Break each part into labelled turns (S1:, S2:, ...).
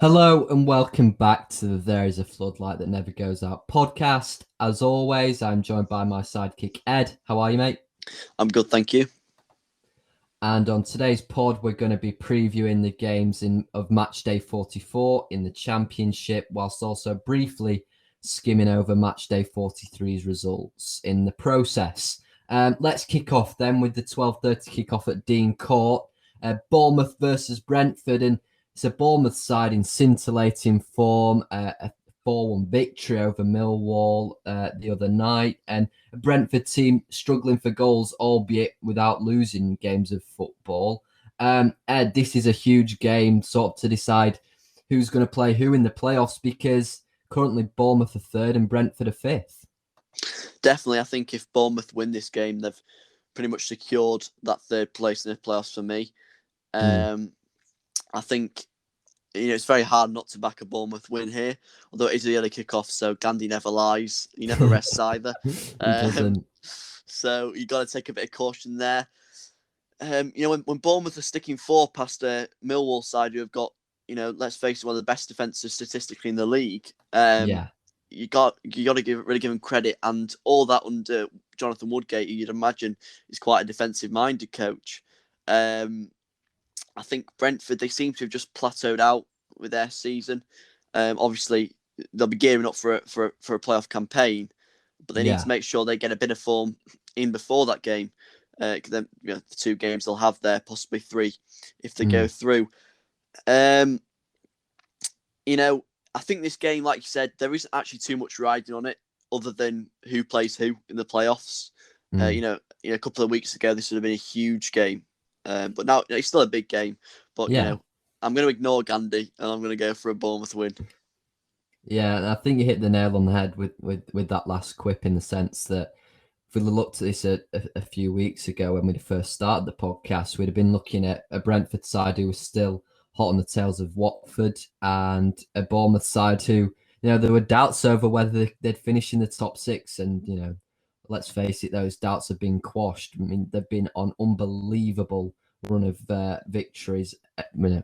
S1: Hello and welcome back to the There Is a Floodlight That Never Goes Out podcast. As always, I'm joined by my sidekick Ed. How are you, mate?
S2: I'm good, thank you.
S1: And on today's pod, we're going to be previewing the games of match day 44 in the Championship, whilst also briefly skimming over match day 43's results in the process. Let's kick off then with the 12:30 kickoff at Dean Court. Bournemouth versus Brentford, and it's a Bournemouth side in scintillating form, a 4-1 victory over Millwall the other night, and a Brentford team struggling for goals, albeit without losing games of football. Ed, this is a huge game sort of to decide who's going to play who in the playoffs, because currently Bournemouth are third and Brentford are fifth.
S2: Definitely, I think if Bournemouth win this game, they've pretty much secured that third place in the playoffs for me. I think it's very hard not to back a Bournemouth win here, although it is the early kickoff, so Gandhi never lies. He never rests either. So you got to take a bit of caution there. When Bournemouth are sticking four past a Millwall side who have got, let's face it, one of the best defences statistically in the league. You got to give him credit, and all that under Jonathan Woodgate, you'd imagine is quite a defensive-minded coach. I think Brentford, they seem to have just plateaued out with their season. Obviously, they'll be gearing up for a playoff campaign, but they need to make sure they get a bit of form in before that game. Because then, the two games they'll have there, possibly three, if they go through. I think this game, like you said, there isn't actually too much riding on it, other than who plays who in the playoffs. A couple of weeks ago, this would have been a huge game. But now it's still a big game. But, I'm going to ignore Gandhi and I'm going to go for a Bournemouth win.
S1: Yeah, I think you hit the nail on the head with that last quip, in the sense that if we looked at this a few weeks ago when we first started the podcast, we'd have been looking at a Brentford side who was still hot on the tails of Watford, and a Bournemouth side who, there were doubts over whether they'd finish in the top six. And, let's face it, those doubts have been quashed. I mean, they've been on unbelievable run of victories,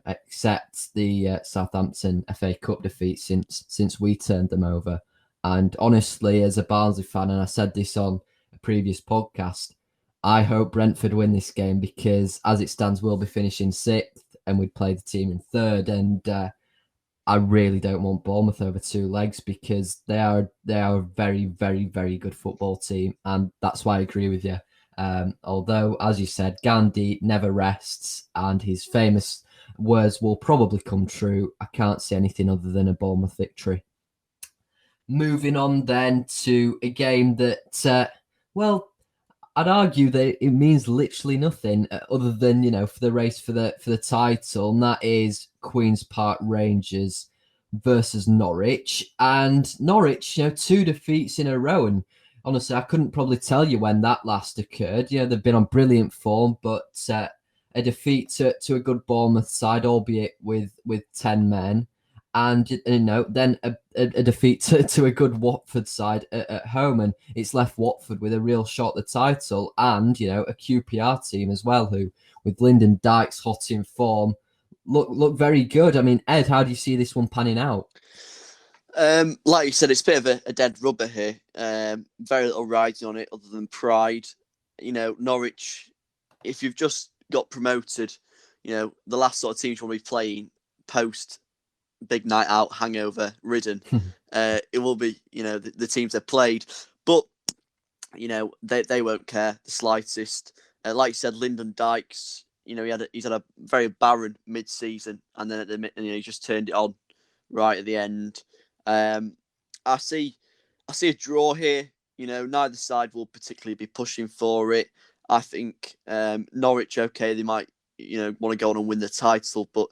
S1: except the Southampton FA Cup defeat since we turned them over. And honestly, as a Barnsley fan, and I said this on a previous podcast, I hope Brentford win this game, because as it stands, we'll be finishing sixth and we'd play the team in third. And I really don't want Bournemouth over two legs, because they are a very, very, very good football team. And that's why I agree with you. Although, as you said, Gandhi never rests, and his famous words will probably come true, I can't see anything other than a Bournemouth victory. Moving on then to a game that, I'd argue that it means literally nothing other than, for the race for the title, and that is Queen's Park Rangers versus Norwich. And Norwich, two defeats in a row, and honestly, I couldn't probably tell you when that last occurred. They've been on brilliant form, but a defeat to a good Bournemouth side, albeit with 10 men. And, then a defeat to a good Watford side at home. And it's left Watford with a real shot at the title, and, a QPR team as well, who, with Lyndon Dykes hot in form, look very good. I mean, Ed, how do you see this one panning out?
S2: Like you said, it's a bit of a dead rubber here. Very little riding on it other than pride. Norwich, if you've just got promoted, the last sort of teams you want to be playing post big night out, hangover ridden, it will be, the teams they've played. But, they won't care the slightest. Like you said, Lyndon Dykes, he's had a very barren mid-season, and then at the he just turned it on right at the end. I see a draw here. Neither side will particularly be pushing for it. I think Norwich, okay, they might, want to go on and win the title, but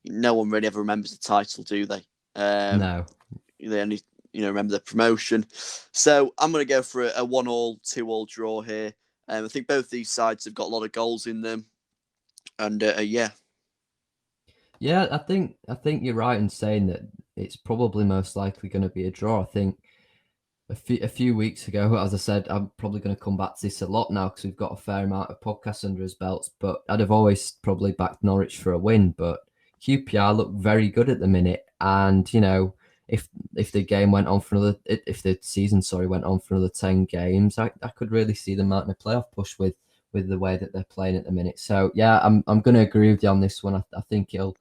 S2: no one really ever remembers the title, do they?
S1: No.
S2: They only, remember the promotion. So I'm going to go for a 1-1, 2-2 draw here. I think both these sides have got a lot of goals in them, and yeah.
S1: Yeah, I think you're right in saying that it's probably most likely going to be a draw. I think a few weeks ago, as I said, I'm probably going to come back to this a lot now because we've got a fair amount of podcasts under his belts, but I'd have always probably backed Norwich for a win. But QPR look very good at the minute, and if the game went on for another, if the season went on for another 10 games, I could really see them mounting a playoff push with the way that they're playing at the minute. So yeah, I'm going to agree with you on this one. I think it'll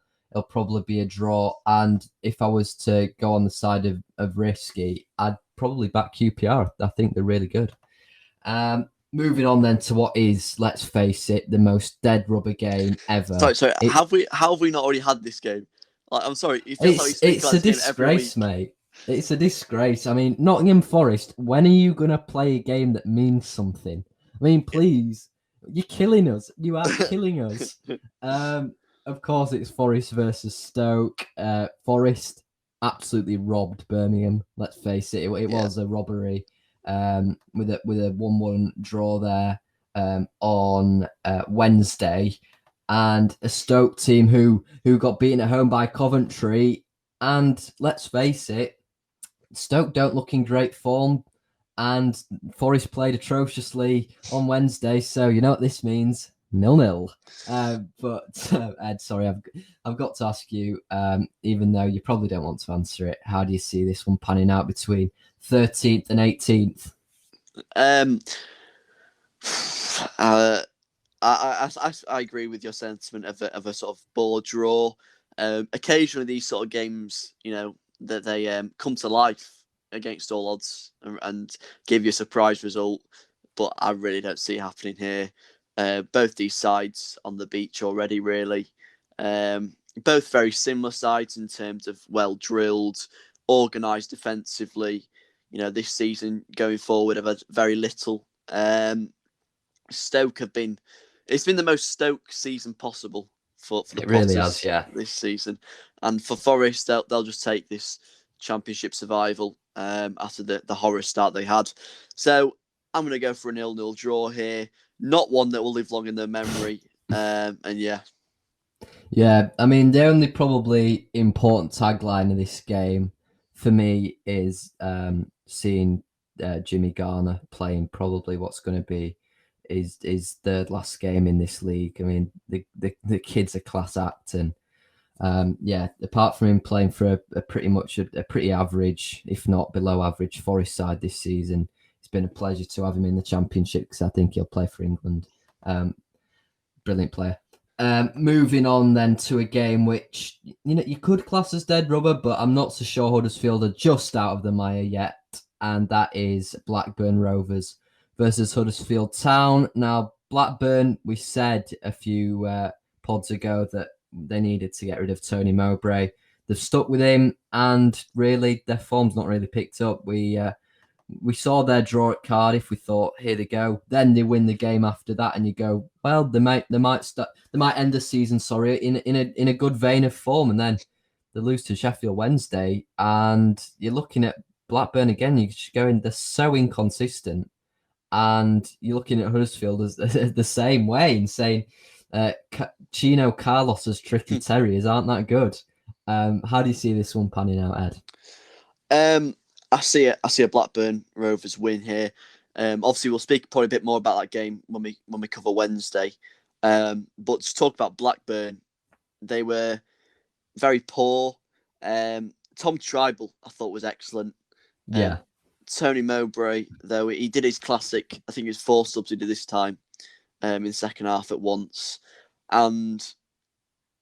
S1: probably be a draw, and if I was to go on the side of risky, I'd probably back QPR. I think they're really good. Moving on then to what is, let's face it, the most dead rubber game ever.
S2: Sorry. Have we not already had this game? Like, I'm sorry. It feels like we speak about
S1: it's a
S2: this game every
S1: disgrace,
S2: week.
S1: mate. It's a disgrace. I mean, Nottingham Forest, when are you going to play a game that means something? I mean, please. You're killing us. You are killing us. Of course, it's Forest versus Stoke. Forest absolutely robbed Birmingham. Let's face it. It was a robbery. With a 1-1 draw there on Wednesday, and a Stoke team who got beaten at home by Coventry. And let's face it, Stoke don't look in great form, and Forest played atrociously on Wednesday. So you know what this means: 0-0. But Ed, sorry, I've got to ask you, even though you probably don't want to answer it, how do you see this one panning out between 13th and 18th?
S2: I agree with your sentiment of a sort of ball draw. Occasionally, these sort of games, that they come to life against all odds and give you a surprise result. But I really don't see it happening here. Both these sides on the beach already, really. Both very similar sides in terms of well-drilled, organised defensively. This season going forward, I've had very little. Stoke it's been the most Stoke season possible for the
S1: It
S2: Potters
S1: really has, yeah.
S2: this season. And for Forest, they'll just take this championship survival after the horror start they had. So I'm going to go for a 0-0 draw here. Not one that will live long in their memory. And yeah.
S1: Yeah, I mean, the only probably important tagline of this game for me is seeing Jimmy Garner playing probably what's going to be his third last game in this league. I mean, the kid's a class act, and apart from him playing for a pretty average, if not below average, Forest side this season, it's been a pleasure to have him in the Championship because I think he'll play for England. Brilliant player. Moving on then to a game which you could class as dead rubber, but I'm not so sure Huddersfield are just out of the mire yet, and that is Blackburn Rovers versus Huddersfield Town. Now, Blackburn, we said a few pods ago that they needed to get rid of Tony Mowbray. They've stuck with him, and really their form's not really picked up. We saw their draw at Cardiff. We thought, here they go. Then they win the game after that, and you go, well, they might end the season, in a good vein of form, and then they lose to Sheffield Wednesday, and you're looking at Blackburn again. You're just going, they're so inconsistent, and you're looking at Huddersfield as the same way and saying, Chino Carlos's tricky terriers aren't that good. How do you see this one panning out,
S2: Ed? I see a Blackburn Rovers win here. Obviously, we'll speak probably a bit more about that game when we cover Wednesday. But to talk about Blackburn, they were very poor. Tom Tribal, I thought, was excellent.
S1: Yeah.
S2: Tony Mowbray, though, he did his classic. I think it was 4 subs he did this time in the second half at once. And,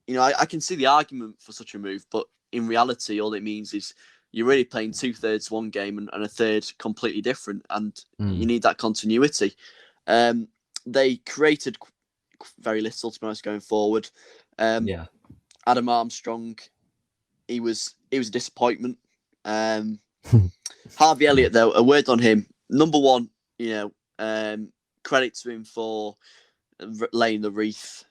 S2: I can see the argument for such a move, but in reality, all it means is you're really playing 2/3 one game and a third completely different, and you need that continuity. They created very little, to be honest, going forward. Adam Armstrong, he was a disappointment. Harvey Elliott, though, a word on him. Number one, credit to him for laying the wreath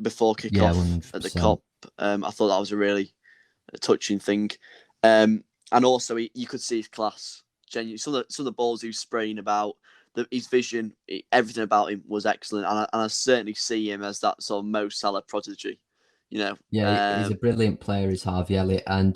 S2: before kick-off at the Cop. I thought that was a really touching thing. And also, you could see his class. Genuinely, some of the balls he was spraying about, his vision, everything about him was excellent. And I certainly see him as that sort of Mo Salah prodigy. He's
S1: a brilliant player, is Harvey Elliott, and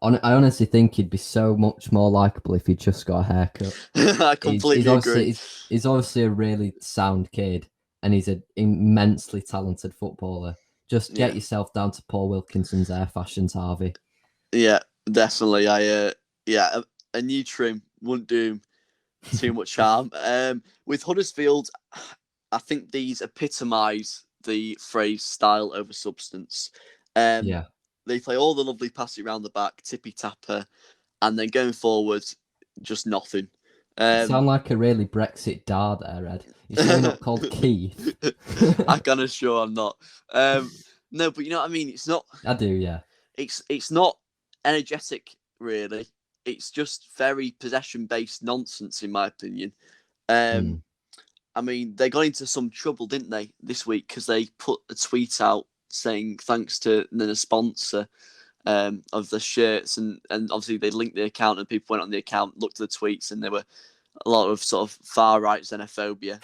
S1: I honestly think he'd be so much more likable if he just got a haircut.
S2: I completely agree.
S1: He's obviously a really sound kid, and he's an immensely talented footballer. Just get yourself down to Paul Wilkinson's air fashions, Harvey.
S2: Yeah, definitely. A new trim wouldn't do him too much harm. With Huddersfield, I think these epitomise the phrase "style over substance." They play all the lovely passing around the back, tippy tapper, and then going forward, just nothing.
S1: You sound like a really Brexit dar there, Ed. You sure you're not called Keith?
S2: I can assure I'm not. No, but you know what I mean? It's not.
S1: I do, yeah.
S2: It's not energetic, really. It's just very possession-based nonsense, in my opinion. I mean, they got into some trouble, didn't they, this week, because they put a tweet out saying thanks to the sponsor of the shirts, and obviously they linked the account, and people went on the account, looked at the tweets, and there were a lot of sort of far-right xenophobia.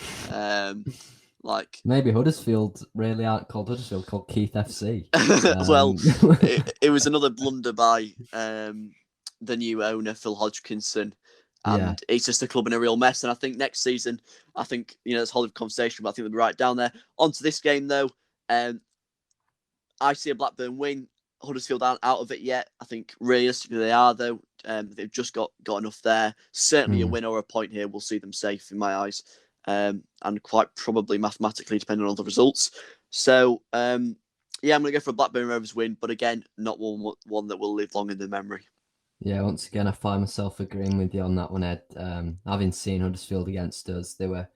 S2: Like
S1: maybe Huddersfield really aren't called Huddersfield, called Keith FC.
S2: Well, it was another blunder by the new owner, Phil Hodgkinson. And it's just a club in a real mess. And I think next season, there's a whole conversation, but I think they'll be right down there. On to this game, though. I see a Blackburn win. Huddersfield aren't out of it yet. I think realistically they are, though. They've just got enough there. Certainly a win or a point here will see them safe in my eyes. And quite probably mathematically, depending on the results. So, I'm going to go for a Blackburn Rovers win. But again, not one that will live long in the memory.
S1: Yeah, once again, I find myself agreeing with you on that one, Ed. Having seen Huddersfield against us, they were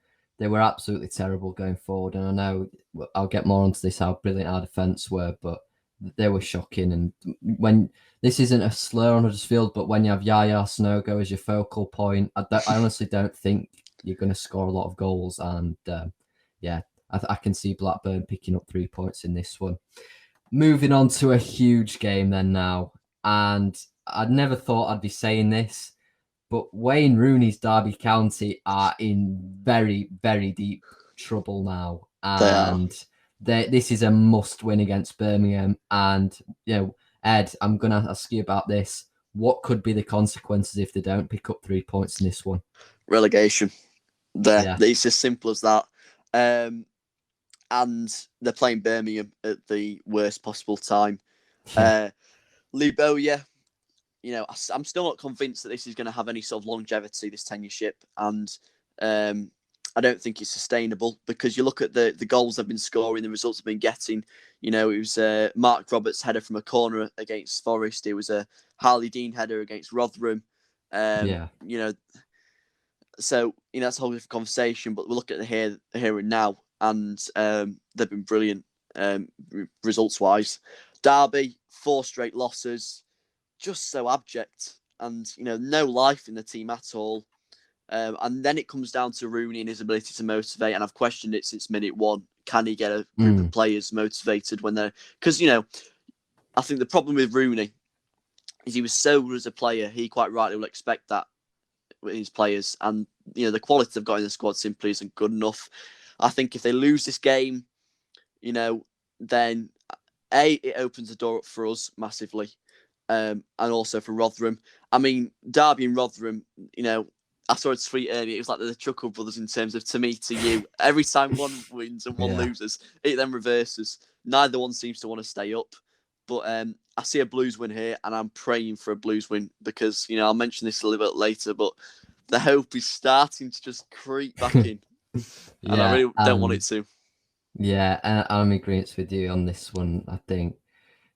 S1: absolutely terrible going forward. And I know I'll get more onto this, how brilliant our defence were, but they were shocking. And when this isn't a slur on Huddersfield, but when you have Yaya Snogo as your focal point, I honestly don't think you're going to score a lot of goals. And I can see Blackburn picking up 3 points in this one. Moving on to a huge game then now. And I'd never thought I'd be saying this, but Wayne Rooney's Derby County are in very, very deep trouble now. And this is a must win against Birmingham. And, Ed, I'm going to ask you about this. What could be the consequences if they don't pick up 3 points in this one?
S2: Relegation. It's as simple as that. And they're playing Birmingham at the worst possible time. Lee Bowyer, I'm still not convinced that this is going to have any sort of longevity, this tenureship, and I don't think it's sustainable, because you look at the goals they've been scoring, the results they've been getting. It was Mark Roberts' header from a corner against Forest. It was a Harley Dean header against Rotherham. So that's a whole different conversation. But we look at the here and now, and they've been brilliant results-wise. Derby, 4 straight losses. Just so abject, and no life in the team at all. And then it comes down to Rooney and his ability to motivate, and I've questioned it since minute one. Can he get a group of players motivated when they're... Because, I think the problem with Rooney is he was so good as a player, he quite rightly will expect that with his players, and the quality they've got in the squad simply isn't good enough. I think if they lose this game, then it opens the door up for us massively. And also for Rotherham. I mean, Derby and Rotherham, I saw a tweet earlier. It was like the Chuckle Brothers in terms of to me, to you. Every time one wins and one loses, it then reverses. Neither one seems to want to stay up. But I see a Blues win here, and I'm praying for a Blues win because, I'll mention this a little bit later, but the hope is starting to just creep back in. And I really don't want it to.
S1: Yeah, I'm in agreement with you on this one, I think.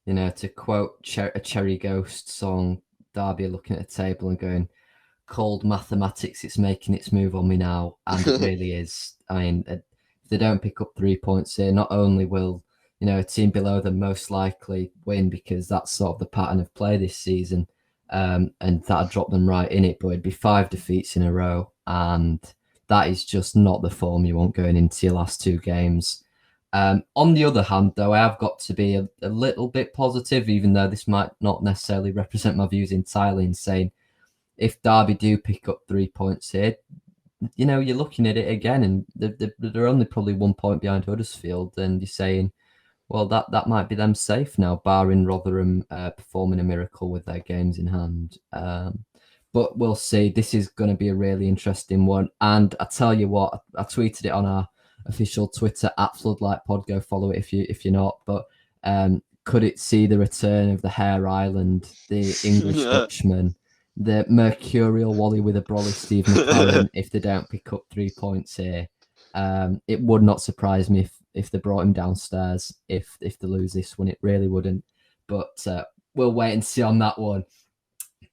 S1: To quote a Cherry Ghost song, Derby are looking at a table and going, cold mathematics, it's making its move on me now. And it really is. I mean, if they don't pick up 3 points here, not only will, a team below them most likely win, because that's sort of the pattern of play this season, and that'll drop them right in it, but it'd be 5 defeats in a row. And that is just not the form you want going into your last 2 games. On the other hand, though, I have got to be a little bit positive, even though this might not necessarily represent my views entirely, in saying if Derby do pick up 3 points here, you're looking at it again, and they're only probably 1 point behind Huddersfield, and you're saying, well, that might be them safe now, barring Rotherham performing a miracle with their games in hand. But we'll see. This is going to be a really interesting one. And I tell you what, I tweeted it on our official Twitter @Floodlight Pod. Go follow it if you're not. But Could it see the return of the Hare Island, the English Dutchman, the mercurial Wally with a brolly Steve McLaren if they don't pick up 3 points here? It would not surprise me if they brought him downstairs if they lose this one. It really wouldn't. But we'll wait and see on that one.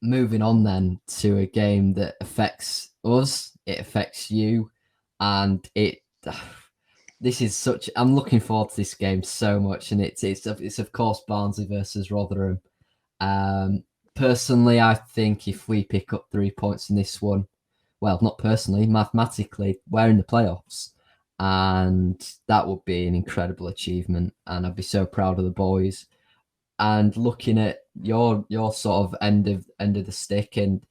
S1: Moving on then to a game that affects us, it affects you, and this is such. I'm looking forward to this game so much, and it's of course Barnsley versus Rotherham. Personally, I think if we pick up 3 points in this one, well, not personally, mathematically, we're in the playoffs, and that would be an incredible achievement, and I'd be so proud of the boys. And looking at your sort of end of the stick, and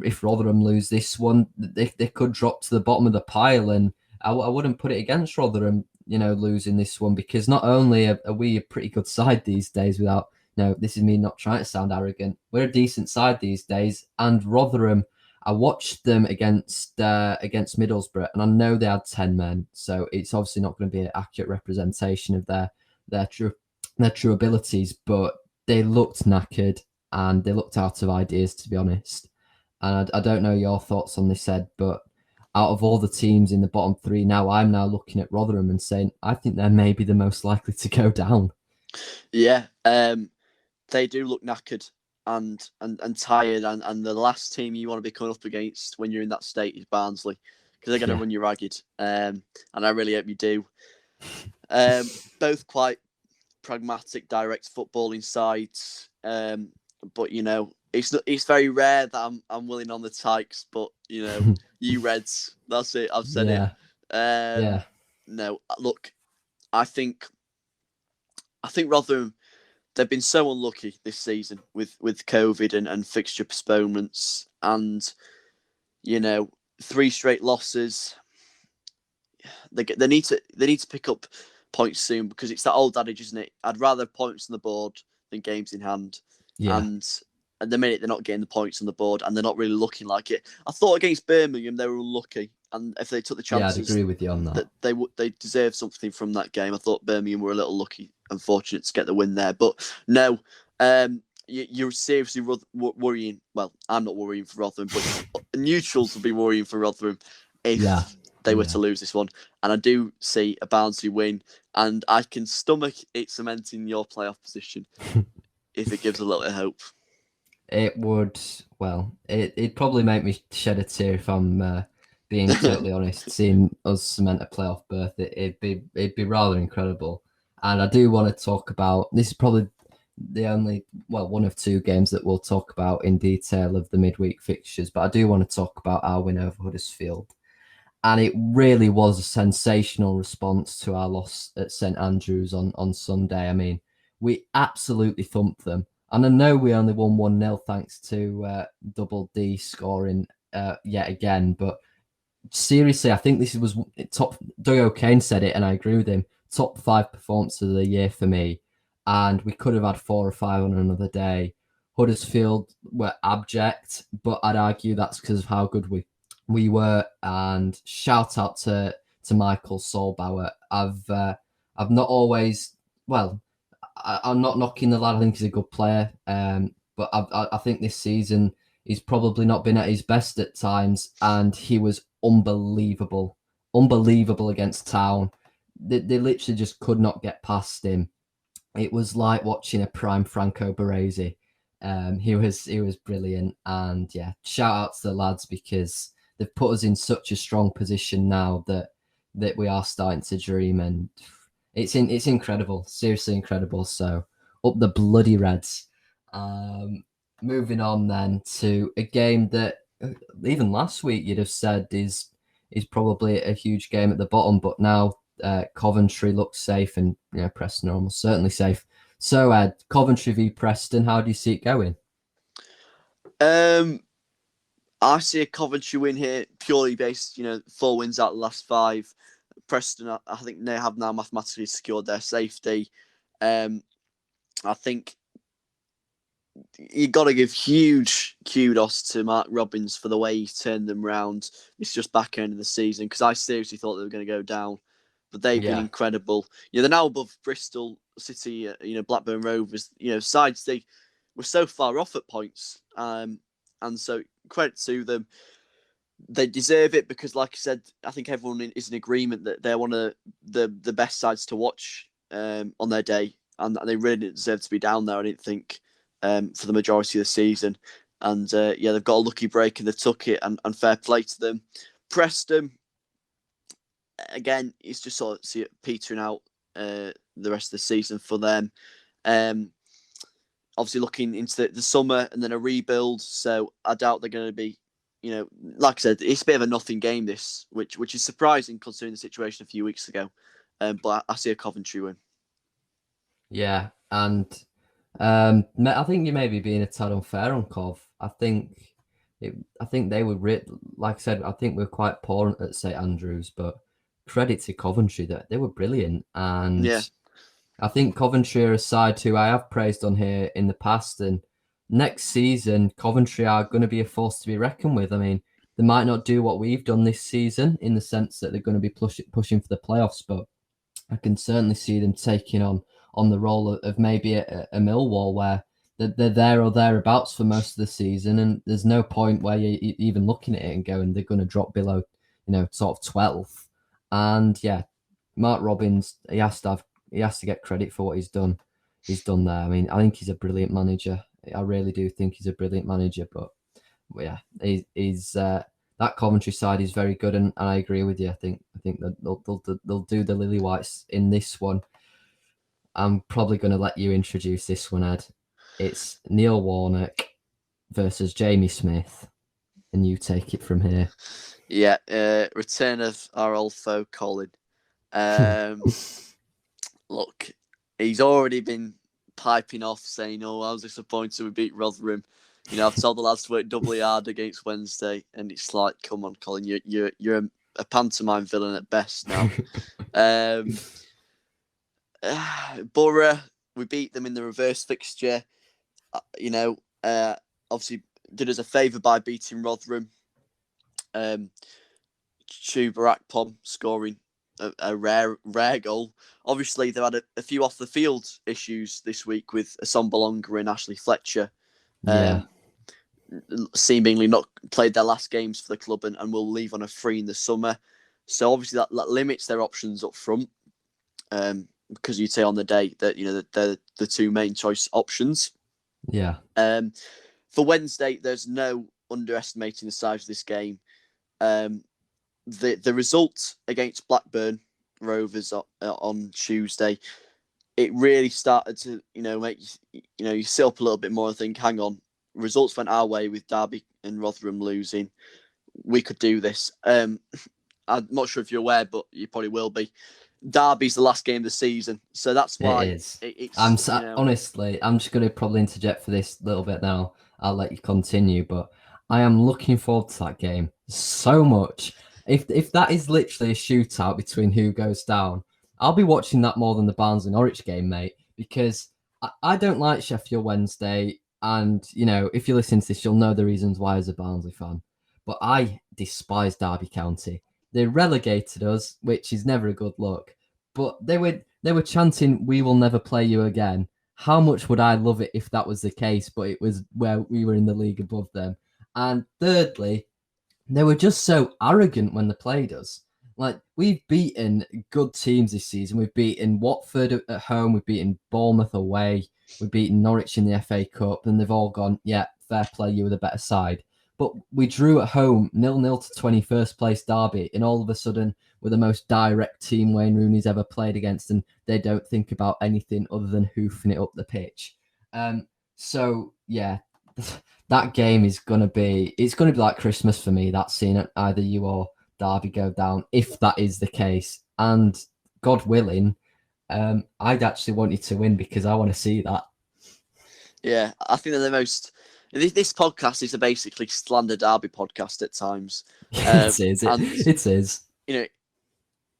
S1: if Rotherham lose this one, they could drop to the bottom of the pile, and I wouldn't put it against Rotherham, losing this one, because not only are we a pretty good side these days, without, this is me not trying to sound arrogant, we're a decent side these days, and Rotherham, I watched them against Middlesbrough, and I know they had 10 men, so it's obviously not going to be an accurate representation of their true abilities, but they looked knackered and they looked out of ideas, to be honest. And I don't know your thoughts on this, Ed, but out of all the teams in the bottom three now, I'm now looking at Rotherham and saying, I think they're maybe the most likely to go down.
S2: Yeah, they do look knackered and tired, and the last team you want to be coming up against when you're in that state is Barnsley, because they're going to run you ragged, and I really hope you do. Both quite pragmatic, direct footballing sides, but it's very rare that I'm willing on the Tykes, but you Reds, that's it. I've said it. No, look, I think Rotherham, they've been so unlucky this season with COVID and fixture postponements, and 3 straight losses. They need to pick up points soon, because it's that old adage, isn't it? I'd rather have points on the board than games in hand.
S1: Yeah.
S2: And at the minute, they're not getting the points on the board, and they're not really looking like it. I thought against Birmingham they were unlucky, and if they took the chances,
S1: I'd agree with you on that.
S2: They deserved something from that game. I thought Birmingham were a little lucky, unfortunate to get the win there, but no. You're seriously worrying. Well, I'm not worrying for Rotherham, but neutrals will be worrying for Rotherham if they were to lose this one. And I do see a Barnsley win, and I can stomach it cementing your playoff position if it gives a little bit of hope.
S1: It would, it'd probably make me shed a tear if I'm being totally honest. Seeing us cement a playoff berth, it'd be rather incredible. And I do want to talk about, this is probably the only, one of 2 games that we'll talk about in detail of the midweek fixtures, but I do want to talk about our win over Huddersfield. And it really was a sensational response to our loss at St Andrews on Sunday. I mean, we absolutely thumped them. And I know we only won 1-0 thanks to Double D scoring yet again. But seriously, I think this was top. Doug O'Kane said it, and I agree with him. Top 5 performance of the year for me. And we could have had 4 or 5 on another day. Huddersfield were abject, but I'd argue that's because of how good we were. And shout out to Michael Solbauer. I've not always, I'm not knocking the lad. I think he's a good player, but I think this season he's probably not been at his best at times, and he was unbelievable against Town. They literally just could not get past him. It was like watching a prime Franco Baresi. He was brilliant, and shout out to the lads, because they've put us in such a strong position now that we are starting to dream, and it's incredible, seriously incredible. So up the bloody Reds. Moving on then to a game that even last week you'd have said is probably a huge game at the bottom, but now Coventry looks safe, and Preston are almost certainly safe. So Ed, Coventry v Preston, how do you see it going?
S2: I see a Coventry win here, purely based, 4 wins out of the last 5. Preston, I think they have now mathematically secured their safety. I think you got to give huge kudos to Mark Robbins for the way he turned them round. It's just back end of the season, because I seriously thought they were going to go down, but they've been incredible. They're now above Bristol City, Blackburn Rovers, sides they were so far off at points. And so credit to them. They deserve it because, like I said, I think everyone is in agreement that they're one of the best sides to watch on their day, and they really deserve to be down there. I didn't think for the majority of the season, and they've got a lucky break and they took it, and fair play to them. Preston, again, it's just sort of see it petering out the rest of the season for them. Obviously, looking into the summer and then a rebuild, so I doubt they're going to be. Like I said, it's a bit of a nothing game, this, which is surprising considering the situation a few weeks ago. But I see a Coventry win.
S1: Yeah, and I think you may be being a tad unfair on Cov. I think they were like I said. I think we're quite poor at St Andrews, but credit to Coventry that they were brilliant. And
S2: Yeah.
S1: I think Coventry are a side who I have praised on here in the past, and next season Coventry are going to be a force to be reckoned with. I mean, they might not do what we've done this season in the sense that they're going to be pushing for the playoffs, but I can certainly see them taking on the role of maybe a Millwall where they're there or thereabouts for most of the season, and there's no point where you're even looking at it and going they're going to drop below, sort of 12th. And yeah, Mark Robins, he has to get credit for what he's done. He's done there. I mean, I think he's a brilliant manager. I really do think he's a brilliant manager. But yeah, he's that Coventry side is very good, and I agree with you. I think that they'll do the Lily Whites in this one. I'm probably going to let you introduce this one, Ed. It's Neil Warnock versus Jamie Smith, and you take it from here.
S2: Yeah, return of our old foe, Colin. Look, he's already been piping off saying, "Oh, I was disappointed we beat Rotherham." I've told the lads to work doubly hard against Wednesday, and it's like, come on, Colin, you're a pantomime villain at best now. Borough, we beat them in the reverse fixture. Obviously did us a favour by beating Rotherham. Chuba Akpom scoring a rare goal. Obviously, they've had a few off the field issues this week with Assombalonga and Ashley Fletcher.
S1: Yeah.
S2: Seemingly not played their last games for the club and will leave on a free in the summer. So obviously that limits their options up front. Because you'd say on the day that they're the two main choice options.
S1: Yeah.
S2: For Wednesday, there's no underestimating the size of this game. The result against Blackburn Rovers on Tuesday, it really started to make you sit up a little bit more and think, hang on, results went our way with Derby and Rotherham losing. We could do this. I'm not sure if you're aware, but you probably will be. Derby's the last game of the season, so that's why
S1: it is.
S2: It's
S1: honestly, I'm just going to probably interject for this little bit now. I'll let you continue, but I am looking forward to that game so much. If that is literally a shootout between who goes down, I'll be watching that more than the Barnsley Norwich game, mate, because I don't like Sheffield Wednesday, and if you listen to this, you'll know the reasons why as a Barnsley fan. But I despise Derby County. They relegated us, which is never a good look. But they were chanting, "We will never play you again." How much would I love it if that was the case? But it was where we were in the league above them. And thirdly, they were just so arrogant when they played us. Like, we've beaten good teams this season. We've beaten Watford at home. We've beaten Bournemouth away. We've beaten Norwich in the FA Cup. And they've all gone, yeah, fair play, you were the better side. But we drew at home 0-0 to 21st place Derby. And all of a sudden, we're the most direct team Wayne Rooney's ever played against. And they don't think about anything other than hoofing it up the pitch. So, yeah, that game is going to be like Christmas for me, that seeing either you or Derby go down, if that is the case. And God willing, I'd actually want you to win because I want to see that. Yeah,
S2: I think they're the most... This podcast is a basically slander Derby podcast at times.
S1: It is. It is.
S2: It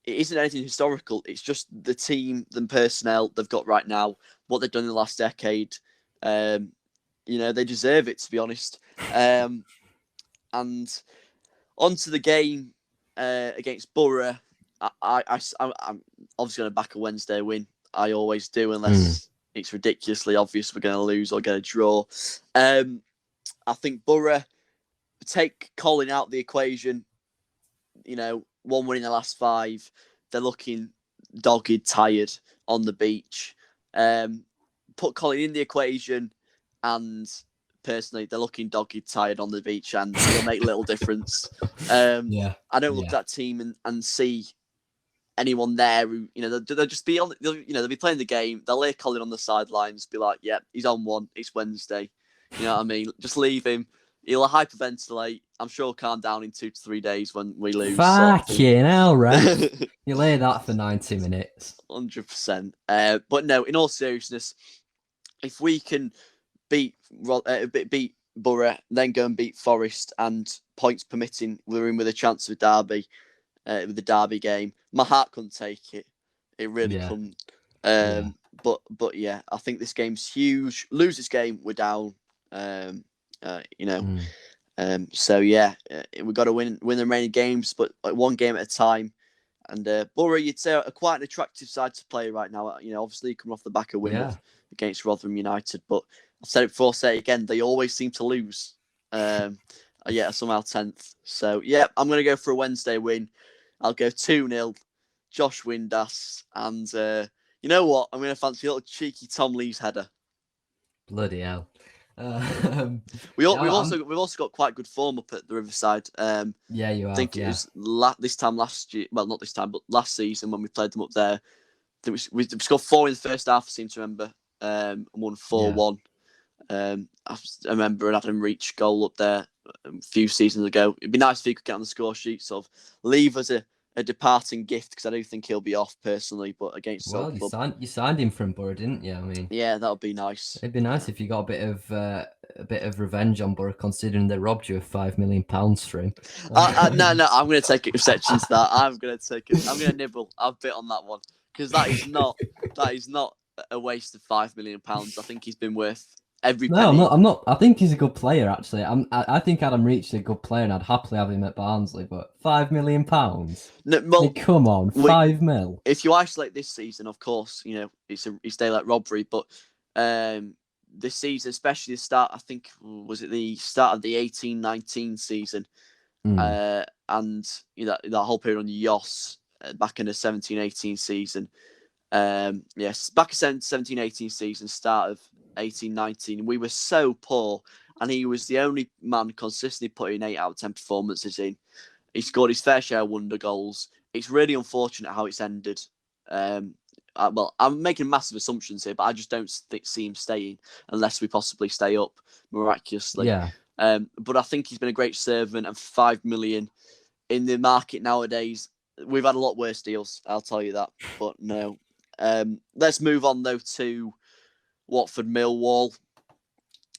S2: isn't anything historical. It's just the team, the personnel they've got right now, what they've done in the last decade. They deserve it, to be honest. And onto the game against Borough, I'm obviously going to back a Wednesday win. I always do, unless it's ridiculously obvious we're going to lose or get a draw. I think Borough, take Colin out of the equation, 1 win in the last 5. They're looking dogged, tired on the beach. Put Colin in the equation, and personally, they're looking dogged, tired on the beach, and it'll make little difference. I don't look at that team and see anyone there who, they'll just be on, they'll be playing the game. They'll lay Colin on the sidelines, be like, yeah, he's on one. It's Wednesday. You know what I mean? Just leave him. He'll hyperventilate. I'm sure he'll calm down in 2 to 3 days when we lose.
S1: Fucking hell, right? You lay that for 90 minutes.
S2: 100%. But no, in all seriousness, if we can beat Borough, then go and beat Forest, and points permitting, we're in with a chance of Derby, with the Derby game. My heart couldn't take it. It really couldn't. But yeah, I think this game's huge. Lose this game, we're down. So yeah, we've got to win the remaining games, but like one game at a time. And Borough, you'd say, are quite an attractive side to play right now. Obviously coming off the back of win against Rotherham United, but I've said it before, say it again, they always seem to lose. Somehow 10th. So yeah, I'm going to go for a Wednesday win. I'll go 2-0, Josh Windass, and you know what? I'm going to fancy a little cheeky Tom Lee's header.
S1: Bloody hell.
S2: We've also got quite good form up at the Riverside.
S1: You have.
S2: I think it was this time last year. Well, not this time, but last season when we played them up there. We scored 4 in the first half. I seem to remember, and won 4-1. I remember an Adam Reach goal up there a few seasons ago. It'd be nice if he could get on the score sheet, sort of leave us a departing gift, because I do think he'll be off personally. But against
S1: you signed him from Borough, didn't you? I mean,
S2: yeah, that would be nice.
S1: It'd be nice if you got a bit of revenge on Borough, considering they robbed you of £5 million for him.
S2: No, I'm going to take exception to that. I'm going to nibble. I've bit on that one, because that is not a waste of £5 million. I think he's been worth every penny.
S1: No, I'm not. I think he's a good player, actually. I think Adam Reach is a good player, and I'd happily have him at Barnsley. But £5 million? No, well, come on, 5 mil.
S2: If you isolate this season, of course, it's daylight robbery. But this season, especially the start, I think, was it the start of the 18-19 season, and that whole period on Yoss back in the 17-18 season. Yes, back in 17-18 season, start of 18-19, we were so poor, and he was the only man consistently putting 8 out of 10 performances in. He scored his fair share of wonder goals. It's really unfortunate how it's ended. I'm making massive assumptions here, but I just don't see him staying unless we possibly stay up miraculously.
S1: Yeah.
S2: But I think he's been a great servant, and £5 million in the market nowadays, we've had a lot worse deals, I'll tell you that. But no. Let's move on though to Watford Millwall.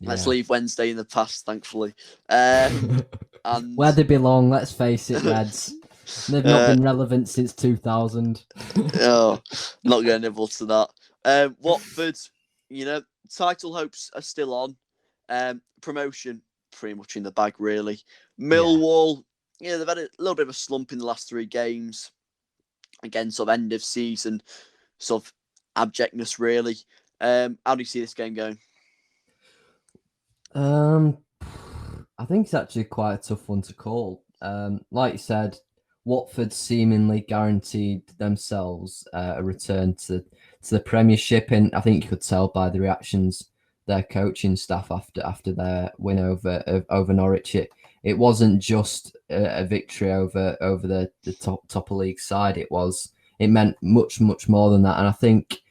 S2: Let's leave Wednesday in the past, thankfully. And
S1: where they belong, let's face it, Reds. They've not been relevant since 2000.
S2: Not going to nibble to that. Watford, title hopes are still on. Promotion pretty much in the bag, really. Millwall, they've had a little bit of a slump in the last 3 games. Again, sort of end of season, sort of abjectness, really. How do you see this game going?
S1: I think it's actually quite a tough one to call. Like you said, Watford seemingly guaranteed themselves a return to the Premiership, and I think you could tell by the reactions their coaching staff after their win over Norwich. It wasn't just a victory over the top of league side. It meant much more than that, and I think,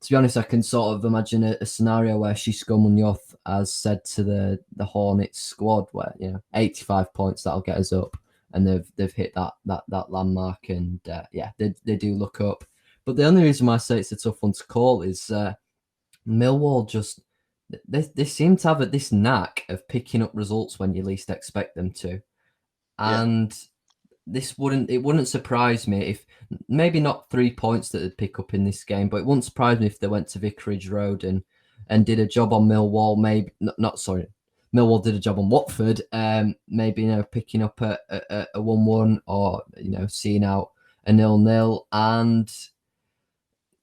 S1: to be honest, I can sort of imagine a scenario where Xisco Munoz has said to the Hornets squad, where 85 points, that'll get us up, and they've hit that landmark, and they do look up. But the only reason why I say it's a tough one to call is Millwall just they seem to have this knack of picking up results when you least expect them to, and it wouldn't surprise me if maybe not 3 points that they'd pick up in this game, but it wouldn't surprise me if they went to Vicarage Road and did a job on Millwall. Maybe Millwall did a job on Watford. Maybe picking up a 1-1 or seeing out a 0-0, and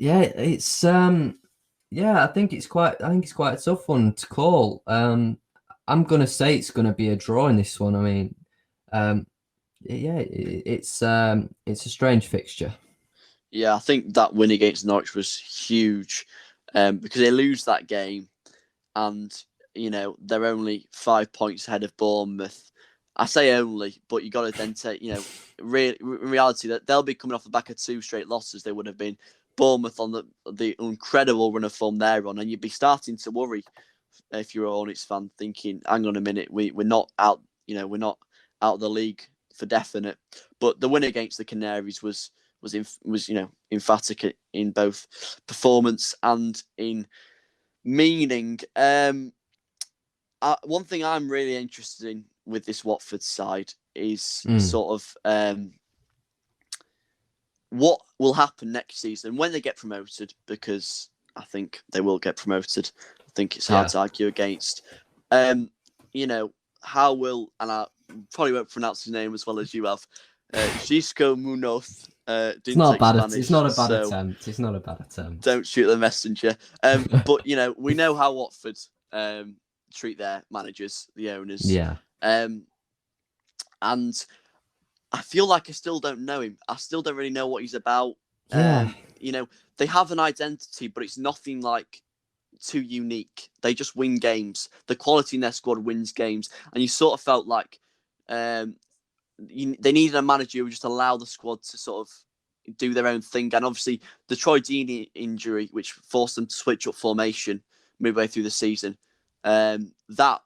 S1: it's I think it's quite a tough one to call. I'm gonna say it's gonna be a draw in this one. I mean, it's a strange fixture.
S2: Yeah, I think that win against Norwich was huge because they lose that game and, they're only 5 points ahead of Bournemouth. I say only, but you got to then take, in reality, that they'll be coming off the back of 2 straight losses. They would have been Bournemouth on the incredible run of form they're on, and you'd be starting to worry if you're a Hornets fan, thinking, hang on a minute, we're not out, we're not out of the league for definite. But the win against the Canaries was emphatic in both performance and in meaning. One thing I'm really interested in with this Watford side is sort of what will happen next season when they get promoted, because I think they will get promoted. I think it's hard to argue against. How will, and I probably won't pronounce his name as well as you have, Gisco Munoz.
S1: It's not bad. It's not a bad attempt. It's not a bad attempt.
S2: Don't shoot the messenger. But we know how Watford treat their managers, the owners.
S1: Yeah.
S2: And I feel like I still don't know him. I still don't really know what he's about.
S1: Yeah.
S2: They have an identity, but it's nothing like too unique. They just win games. The quality in their squad wins games, and you sort of felt like they needed a manager who would just allow the squad to sort of do their own thing. And obviously, the Troy Deeney injury, which forced them to switch up formation midway through the season, that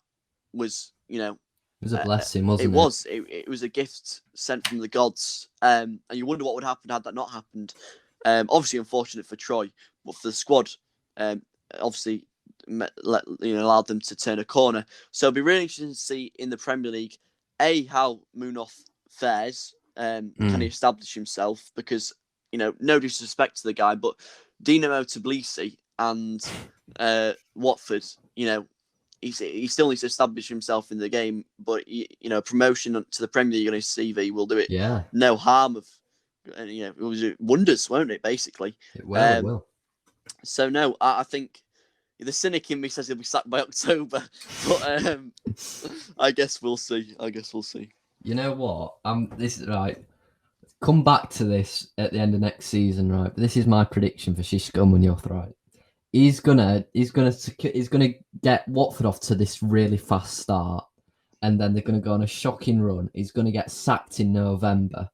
S2: was,
S1: it was a blessing, wasn't it?
S2: It was a gift sent from the gods. And you wonder what would happen had that not happened. Obviously, unfortunate for Troy, but for the squad, obviously, allowed them to turn a corner. So it'll be really interesting to see in the Premier League, how Munoz fares. Can he establish himself? Because, no disrespect to the guy, but Dinamo Tbilisi and Watford, he still needs to establish himself in the game. But, promotion to the Premier League on his CV will do it.
S1: Yeah.
S2: No harm of, it was wonders, won't it, basically?
S1: It will.
S2: So, no, I think the cynic in me says he'll be sacked by October. But I guess we'll see.
S1: You know what? This is right. Come back to this at the end of next season, right? But this is my prediction for Xisco Munoz, right? He's gonna get Watford off to this really fast start, and then they're gonna go on a shocking run. He's gonna get sacked in November,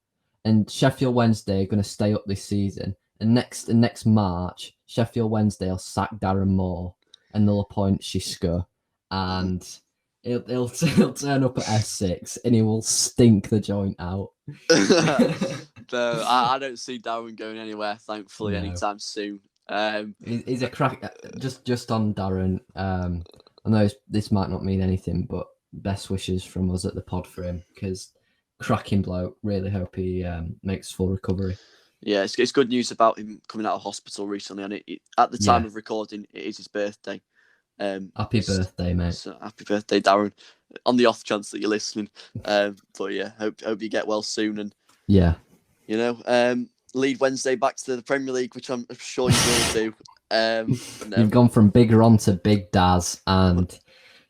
S1: and Sheffield Wednesday are gonna stay up this season. And next March, Sheffield Wednesday will sack Darren Moore, and they'll appoint Xisco, and he'll turn up at S6, and he will stink the joint out.
S2: No, I don't see Darren going anywhere, thankfully, anytime soon.
S1: He's a crack. Just on Darren. I know this might not mean anything, but best wishes from us at the pod for him, because cracking bloke. Really hope he makes full recovery.
S2: Yeah, it's good news about him coming out of hospital recently, and at the time of recording, it is his birthday.
S1: Happy birthday, mate!
S2: So happy birthday, Darren! On the off chance that you're listening, but yeah, hope you get well soon, and lead Wednesday back to the Premier League, which I'm sure you will do. No.
S1: You've gone from Big Ron to Big Daz, and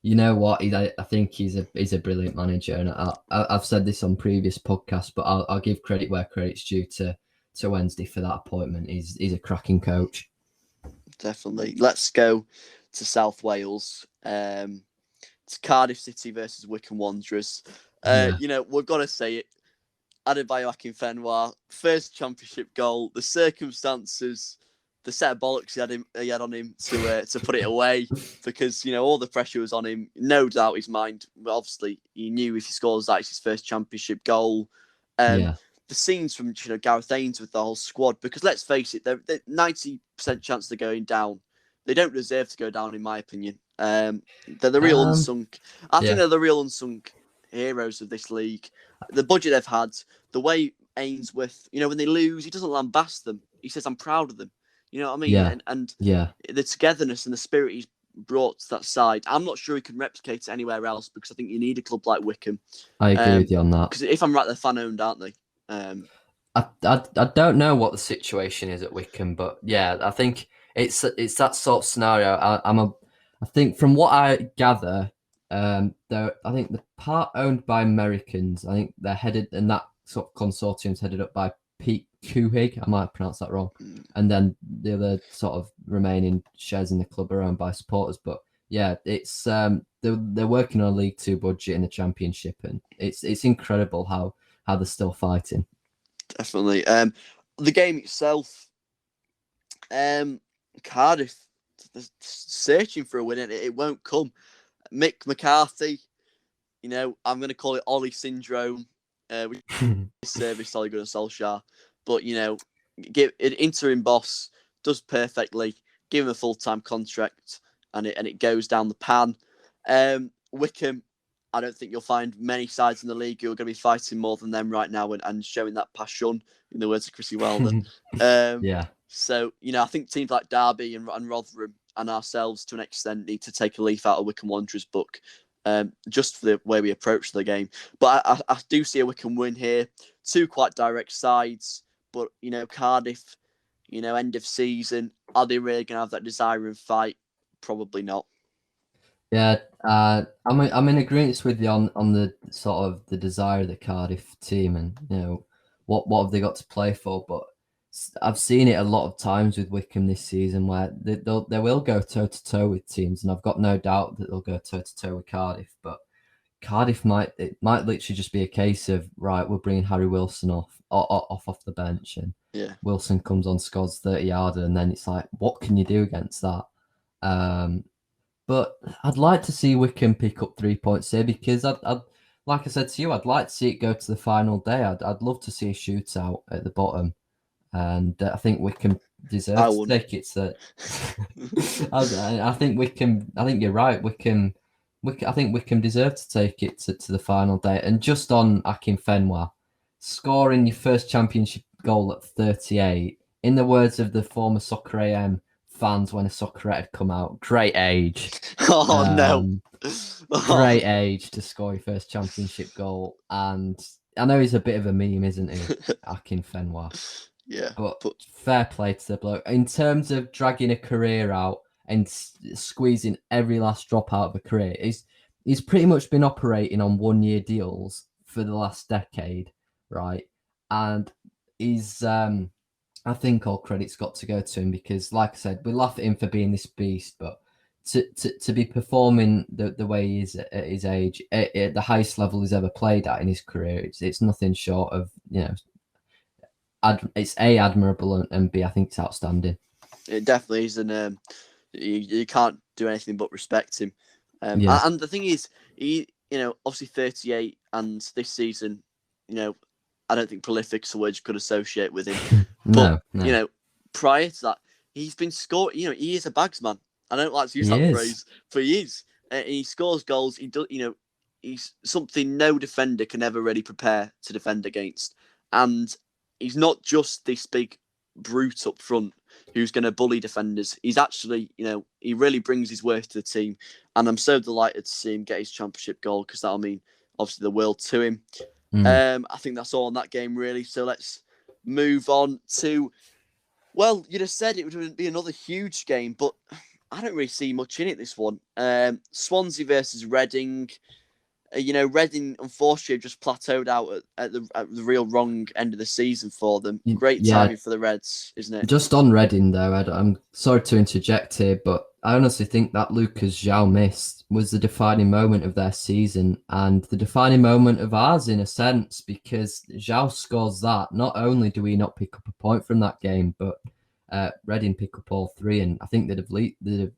S1: you know what? I think he's a brilliant manager, and I've said this on previous podcasts, but I'll give credit where credit's due to Wednesday for that appointment. He's a cracking coach.
S2: Definitely. Let's go to South Wales. It's Cardiff City versus Wycombe Wanderers. We've got to say it. Adebayo Akinfenwa, first championship goal. The circumstances, the set of bollocks he had on him to put it away, because all the pressure was on him. No doubt his mind. But obviously, he knew if he scores that, it's his first championship goal. The scenes from Gareth Ains with the whole squad, because let's face it, they're 90% chance they're going down. They don't deserve to go down, in my opinion. They're the real unsung. I think they're the real unsung heroes of this league. The budget they've had, the way Ainsworth, when they lose, he doesn't lambast them. He says, "I'm proud of them." You know what I mean?
S1: Yeah.
S2: And the togetherness and the spirit he's brought to that side, I'm not sure he can replicate it anywhere else, because I think you need a club like Wycombe.
S1: I agree with you on that.
S2: Because if I'm right, they're fan owned, aren't they?
S1: I don't know what the situation is at Wycombe, but yeah, I think it's that sort of scenario. I think from what I gather, I think the part owned by Americans. I think they're headed, and that sort of consortium's headed up by Pete Kuhig. I might pronounce that wrong. And then the other sort of remaining shares in the club are owned by supporters. But yeah, it's they're working on a League Two budget in the Championship, and it's incredible how they're still fighting.
S2: Definitely. The game itself, Cardiff, searching for a win, and it won't come. Mick McCarthy, I'm going to call it Ollie syndrome, which is service Ole Gunnar Solskjaer. But, give an interim boss, does perfectly, give him a full-time contract, and it goes down the pan. Wycombe, I don't think you'll find many sides in the league who are going to be fighting more than them right now and showing that passion, in the words of Chrissy Weldon.
S1: Yeah.
S2: So, I think teams like Derby and Rotherham and ourselves, to an extent, need to take a leaf out of Wycombe Wanderers' book, just for the way we approach the game. But I do see a Wycombe win here. Two quite direct sides, but, Cardiff, end of season, are they really going to have that desire and fight? Probably not.
S1: Yeah, I'm in agreement with you on the sort of the desire of the Cardiff team, and what have they got to play for. But I've seen it a lot of times with Wycombe this season where they will go toe to toe with teams, and I've got no doubt that they'll go toe to toe with Cardiff. But Cardiff might literally just be a case of, right, we're bringing Harry Wilson off the bench, and
S2: Yeah,
S1: Wilson comes on, scores 30-yarder, and then it's like, what can you do against that? But I'd like to see Wycombe pick up 3 points here, because I'd like I said to you, I'd like to see it go to the final day. I'd love to see a shootout at the bottom, and I think Wycombe deserves to take it. So I think Wycombe. I think you're right. Wycombe. I think Wycombe deserve to take it to the final day. And just on Akinfenwa, scoring your first championship goal at 38, in the words of the former Soccer AM fans when a Soccerette had come out, great age.
S2: No.
S1: Great age to score your first championship goal. And I know he's a bit of a meme, isn't he? Akinfenwa.
S2: Yeah.
S1: But fair play to the bloke. In terms of dragging a career out and squeezing every last drop out of a career, he's pretty much been operating on 1-year deals for the last decade, right? And he's I think all credit's got to go to him, because, like I said, we laugh at him for being this beast, but to be performing the way he is at his age, at the highest level he's ever played at in his career, it's nothing short of, it's A, admirable, and B, I think it's outstanding.
S2: It definitely is, and you can't do anything but respect him.
S1: Yeah.
S2: And the thing is, he, obviously 38, and this season, I don't think prolific's a word you could associate with him.
S1: No.
S2: Prior to that, he's been scoring. He is a bagsman. I don't like to use that phrase, but he is. He scores goals. He does. He's something no defender can ever really prepare to defend against. And he's not just this big brute up front who's going to bully defenders. He's actually, he really brings his worth to the team. And I'm so delighted to see him get his championship goal, because that'll mean, obviously, the world to him. I think that's all in that game, really. So let's move on to, well, you just said it would be another huge game, but I don't really see much in it, this one. Swansea versus Reading. Reading, unfortunately, have just plateaued out at the real wrong end of the season for them. Great timing for the Reds, isn't it?
S1: Just on Reading, though, I'm sorry to interject here, but I honestly think that Lucas João miss was the defining moment of their season, and the defining moment of ours, in a sense, because João scores that. Not only do we not pick up a point from that game, but Reading pick up all three, and I think they'd have leapfrogged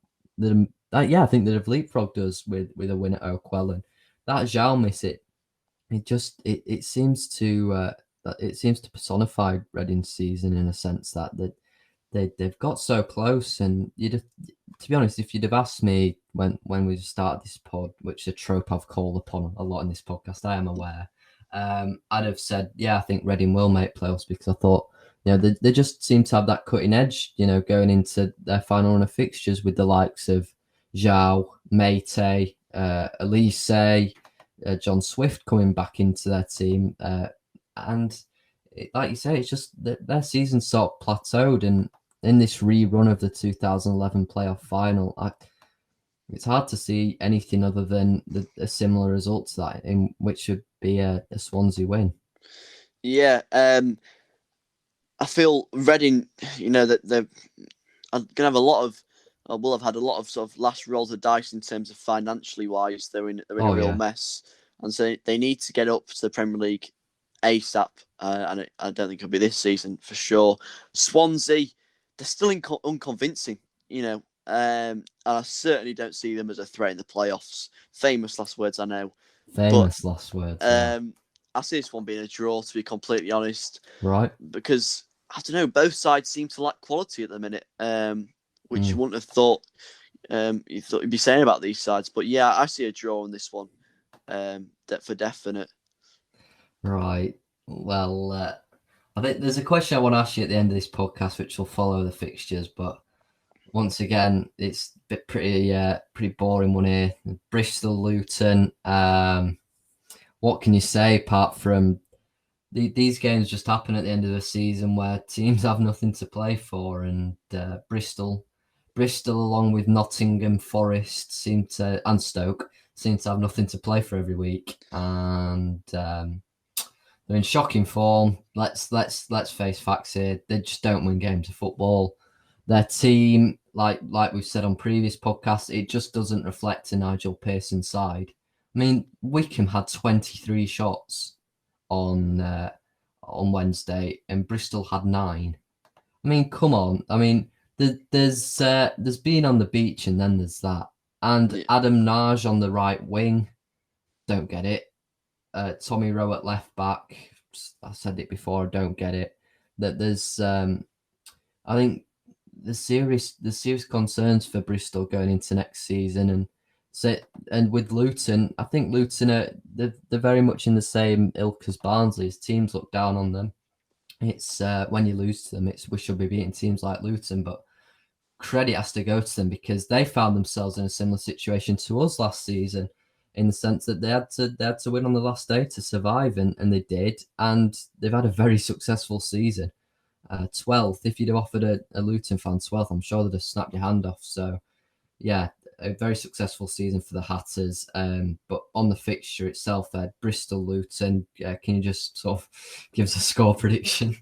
S1: us with a win at Oakwell. That João miss, it seems to personify Reading's season, in a sense that they've got so close. And to be honest, if you'd have asked me when we started this pod, which is a trope I've called upon a lot in this podcast, I am aware, I'd have said, yeah, I think Reading will make playoffs, because I thought, they just seem to have that cutting edge, going into their final run of fixtures with the likes of João, Meite, Elise, John Swift coming back into their team, and like you say, it's just that their season sort of plateaued, and in this rerun of the 2011 playoff final, it's hard to see anything other than a similar result to that, in which would be a Swansea win.
S2: Yeah, I feel Reading, that they're going to have will have had a lot of sort of last rolls of dice in terms of financially wise. They're in a real mess, and so they need to get up to the Premier League ASAP. And I don't think it'll be this season for sure. Swansea, they're still unconvincing, and I certainly don't see them as a threat in the playoffs. Famous last words, I know.
S1: Last words. Yeah.
S2: I see this one being a draw, to be completely honest.
S1: Right.
S2: Because, I don't know, both sides seem to lack quality at the minute, which you wouldn't have thought you'd be saying about these sides. But yeah, I see a draw in this one, for definite.
S1: Right. Well, I think there's a question I want to ask you at the end of this podcast, which will follow the fixtures. But once again, it's a bit pretty boring one here. Bristol, Luton. What can you say apart from these games just happen at the end of the season where teams have nothing to play for, and Bristol, along with Nottingham Forest, and Stoke seem to have nothing to play for every week, and they're in shocking form. Let's face facts here. They just don't win games of football. Their team, like we've said on previous podcasts, it just doesn't reflect a Nigel Pearson side. I mean, Wickham had 23 shots on Wednesday, and Bristol had 9. I mean, come on. I mean, there's being on the beach, and then there's that. And Adam Naj on the right wing, don't get it. Tommy Rowe at left back, I said it before, I don't get it. That there's, I think, the serious concerns for Bristol going into next season, and with Luton, I think Luton they're very much in the same ilk as Barnsley. As teams look down on them. It's when you lose to them, we should be beating teams like Luton, but credit has to go to them because they found themselves in a similar situation to us last season, in the sense that they had to win on the last day to survive, and they did, and they've had a very successful season. 12th, if you'd have offered a Luton fan 12th, I'm sure they'd have snapped your hand off. So, yeah, a very successful season for the Hatters. But on the fixture itself, Bristol, Luton, can you just sort of give us a score prediction?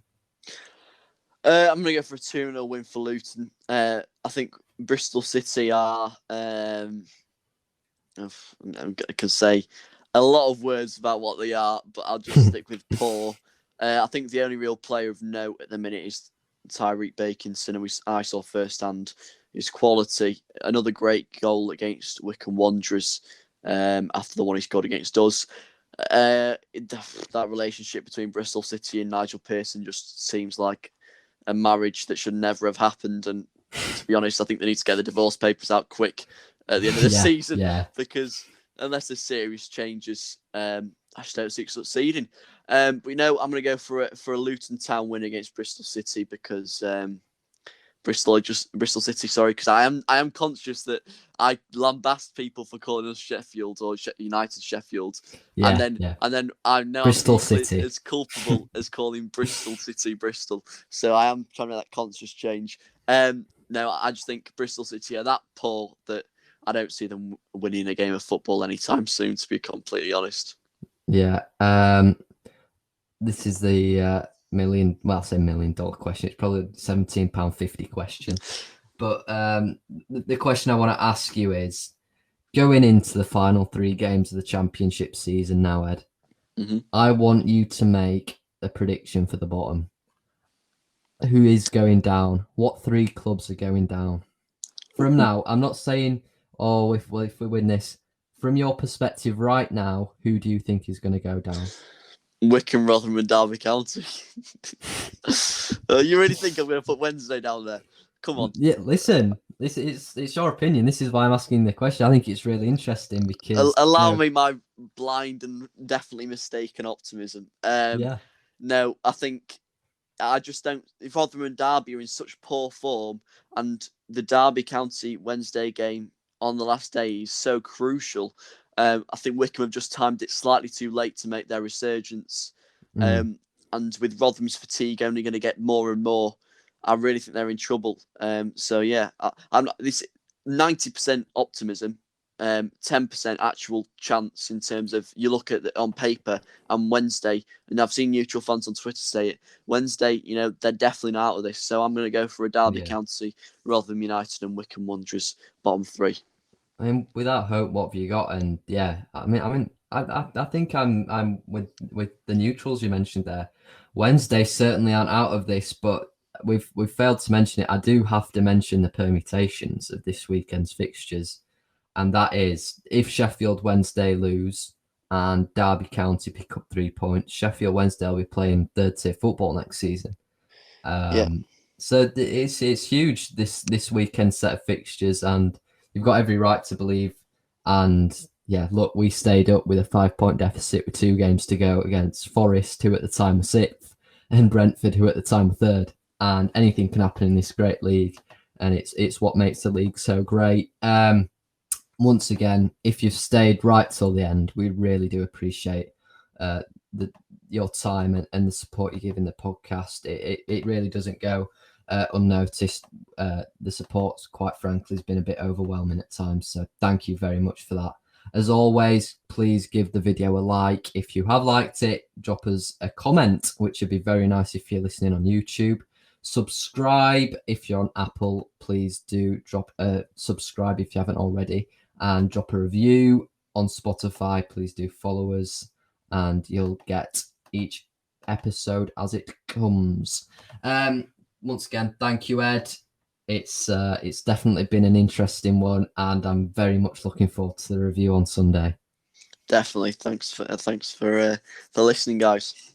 S2: I'm going to go for a 2-0 win for Luton. I think Bristol City are, I can say a lot of words about what they are, but I'll just stick with poor. I think the only real player of note at the minute is Tyreek Bakinson, and I saw firsthand his quality. Another great goal against Wycombe Wanderers after the one he scored against us. That relationship between Bristol City and Nigel Pearson just seems like a marriage that should never have happened. And to be honest, I think they need to get the divorce papers out quick at the end of the season, because unless there's serious changes, I just don't see it succeeding. But I'm going to go for a Luton Town win against Bristol City because Bristol City. Sorry, because I am conscious that I lambast people for calling us Sheffield or United Sheffield, and then I know
S1: Bristol
S2: I'm
S1: City
S2: as culpable as calling Bristol City Bristol. So I am trying to make that conscious change. No, I just think Bristol City are that poor that I don't see them winning a game of football anytime soon, to be completely honest.
S1: Yeah. This is the $1 million question. It's probably £17.50 question. But the question I want to ask you is, going into the final 3 games of the championship season now, Ed, I want you to make a prediction for the bottom. Who is going down? What 3 clubs are going down? From now, I'm not saying, if we win this. From your perspective right now, who do you think is going to go down?
S2: Wycombe, Rotherham and Derby County. You really think I'm going to put Wednesday down there? Come on.
S1: Yeah, listen, it's your opinion. This is why I'm asking the question. I think it's really interesting because...
S2: Allow me my blind and definitely mistaken optimism. No, I think I just don't... If Rotherham and Derby are in such poor form, and the Derby County Wednesday game on the last day is so crucial, I think Wycombe have just timed it slightly too late to make their resurgence. and with Rotherham's fatigue only going to get more and more, I really think they're in trouble. So yeah, I'm not, this 90% optimism, 10% actual chance in terms of you look at it on paper and Wednesday, and I've seen neutral fans on Twitter say it. Wednesday, they're definitely not out of this. So I'm going to go for a Derby County, Rotherham United and Wycombe Wanderers bottom three.
S1: I mean, without hope, what have you got? And yeah, I think I'm with the neutrals you mentioned there. Wednesday certainly aren't out of this, but we've failed to mention it. I do have to mention the permutations of this weekend's fixtures, and that is if Sheffield Wednesday lose and Derby County pick up 3 points, Sheffield Wednesday will be playing third tier football next season. So it's huge this weekend set of fixtures, and you've got every right to believe. And yeah, look, we stayed up with a 5-point deficit with 2 games to go against Forest, who at the time were 6th, and Brentford, who at the time were 3rd. And anything can happen in this great league, and it's what makes the league so great. Once again, if you've stayed right till the end, we really do appreciate your time and the support you give in the podcast. It really doesn't go unnoticed. The support, quite frankly, has been a bit overwhelming at times. So thank you very much for that. As always, please give the video a like. If you have liked it, drop us a comment, which would be very nice if you're listening on YouTube. Subscribe if you're on Apple. Please do drop a subscribe if you haven't already, and drop a review on Spotify. Please do follow us, and you'll get each episode as it comes. Once again, thank you, Ed. It's definitely been an interesting one, and I'm very much looking forward to the review on Sunday.
S2: Definitely. Thanks for listening, guys.